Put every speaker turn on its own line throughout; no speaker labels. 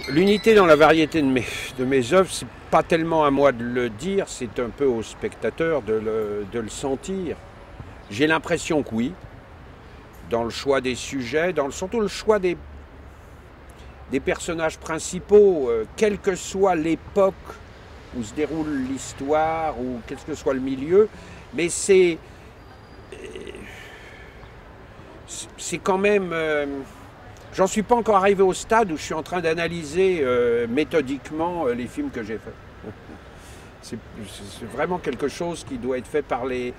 L'unité dans la variété de mes œuvres, c'est pas tellement à moi de le dire, c'est un peu au spectateur de le sentir. J'ai l'impression que oui, dans le choix des sujets, surtout le choix des personnages principaux, quelle que soit l'époque où se déroule l'histoire, ou quel que soit le milieu, mais c'est quand même... j'en suis pas encore arrivé au stade où je suis en train d'analyser méthodiquement les films que j'ai faits. C'est vraiment quelque chose qui doit être fait par les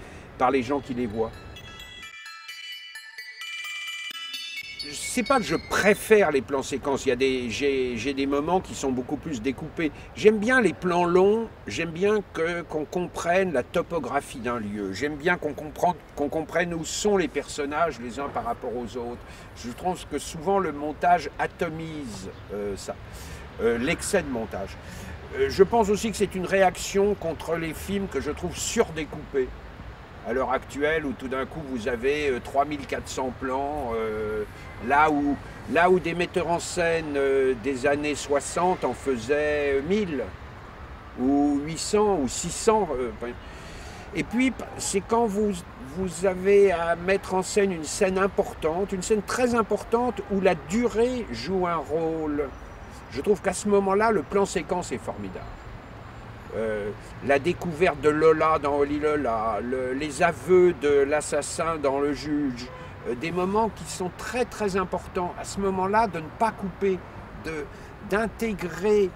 gens qui les voient. C'est pas que je préfère les plans séquences, j'ai des moments qui sont beaucoup plus découpés. J'aime bien les plans longs, j'aime bien qu'on comprenne la topographie d'un lieu, j'aime bien qu'on comprenne où sont les personnages les uns par rapport aux autres. Je trouve que souvent le montage atomise ça, l'excès de montage. Je pense aussi que c'est une réaction contre les films que je trouve surdécoupés. À l'heure actuelle, où tout d'un coup vous avez 3400 plans, là où des metteurs en scène des années 60 en faisaient 1000, ou 800, ou 600. Et puis, c'est quand vous avez à mettre en scène une scène importante, une scène très importante, où la durée joue un rôle. Je trouve qu'à ce moment-là, le plan séquence est formidable. La découverte de Lola dans Oli Lola, les aveux de l'assassin dans Le Juge, des moments qui sont très très importants. À ce moment-là, de ne pas couper, d'intégrer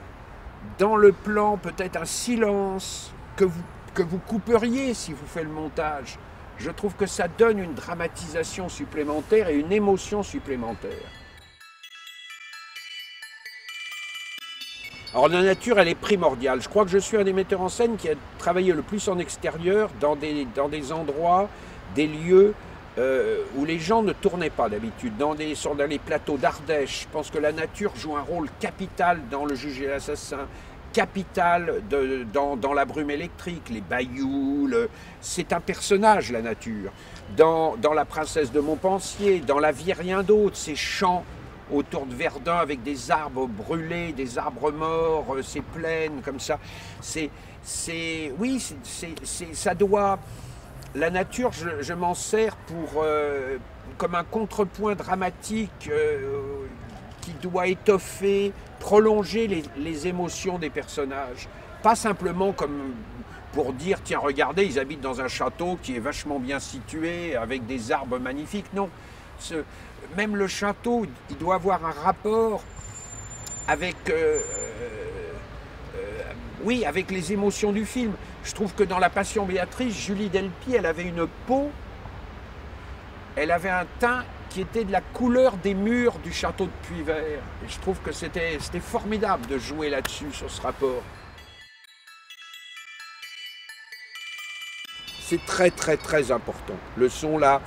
dans le plan peut-être un silence que vous couperiez si vous faites le montage. Je trouve que ça donne une dramatisation supplémentaire et une émotion supplémentaire. Alors la nature, elle est primordiale. Je crois que je suis un des metteurs en scène qui a travaillé le plus en extérieur, dans des endroits, des lieux où les gens ne tournaient pas d'habitude, dans les plateaux d'Ardèche. Je pense que la nature joue un rôle capital dans Le Juge et l'Assassin, capital dans La Brume électrique, les bayous. C'est un personnage, la nature. Dans La Princesse de Montpensier, dans La Vie et rien d'autre, ces champs autour de Verdun avec des arbres brûlés, des arbres morts, ces plaines comme ça. Ça doit... La nature, je m'en sers comme un contrepoint dramatique qui doit étoffer, prolonger les émotions des personnages. Pas simplement comme pour dire, tiens, regardez, ils habitent dans un château qui est vachement bien situé, avec des arbres magnifiques. Non. Même le château, il doit avoir un rapport avec, avec les émotions du film. Je trouve que dans La Passion Béatrice, Julie Delpy, elle avait une peau, elle avait un teint qui était de la couleur des murs du château de Puyvert. Et je trouve que c'était formidable de jouer là-dessus, sur ce rapport. C'est très très très important. Le son, là,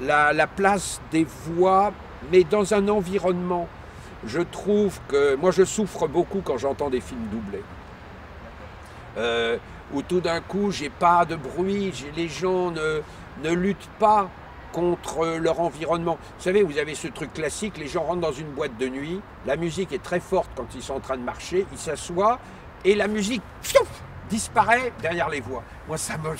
la place des voix, mais dans un environnement. Je trouve que... Moi, je souffre beaucoup quand j'entends des films doublés. Où tout d'un coup, j'ai pas de bruit, les gens ne luttent pas contre leur environnement. Vous savez, vous avez ce truc classique, les gens rentrent dans une boîte de nuit, la musique est très forte quand ils sont en train de marcher, ils s'assoient, et la musique disparaît derrière les voix. Moi, ça me...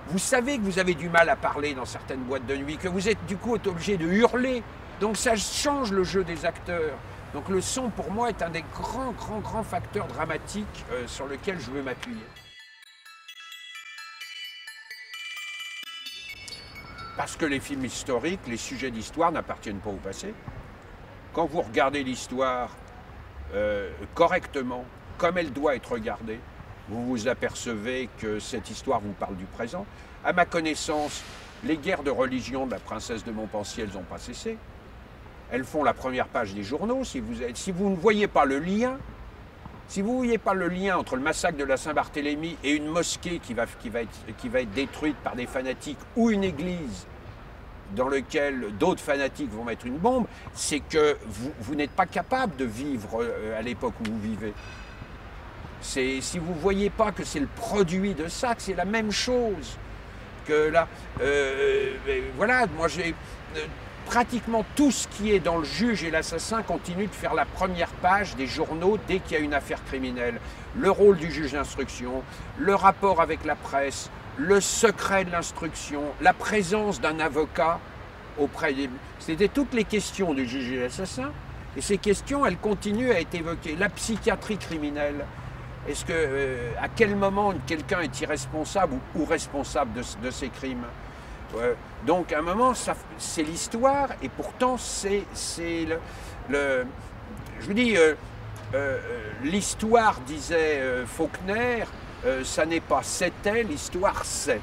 Vous savez que vous avez du mal à parler dans certaines boîtes de nuit, que vous êtes du coup obligé de hurler. Donc ça change le jeu des acteurs. Donc le son, pour moi, est un des grands facteurs dramatiques sur lesquels je veux m'appuyer. Parce que les films historiques, les sujets d'histoire n'appartiennent pas au passé. Quand vous regardez l'histoire correctement, comme elle doit être regardée, vous vous apercevez que cette histoire vous parle du présent. À ma connaissance, les guerres de religion de La Princesse de Montpensier, elles n'ont pas cessé. Elles font la première page des journaux. Si vous ne voyez pas le lien, entre le massacre de la Saint-Barthélemy et une mosquée qui va être détruite par des fanatiques, ou une église dans laquelle d'autres fanatiques vont mettre une bombe, c'est que vous n'êtes pas capable de vivre à l'époque où vous vivez. Si vous ne voyez pas que c'est le produit de ça, que c'est la même chose, que là, voilà, moi pratiquement tout ce qui est dans Le Juge et l'Assassin continue de faire la première page des journaux dès qu'il y a une affaire criminelle. Le rôle du juge d'instruction, le rapport avec la presse, le secret de l'instruction, la présence d'un avocat auprès des... C'était toutes les questions du juge et l'assassin. Et ces questions, elles continuent à être évoquées. La psychiatrie criminelle. Est-ce que, à quel moment quelqu'un est irresponsable ou responsable de ces crimes? Donc, à un moment, c'est l'histoire, et pourtant, c'est je vous dis, l'histoire, disait Faulkner, ça n'est pas c'était, l'histoire c'est.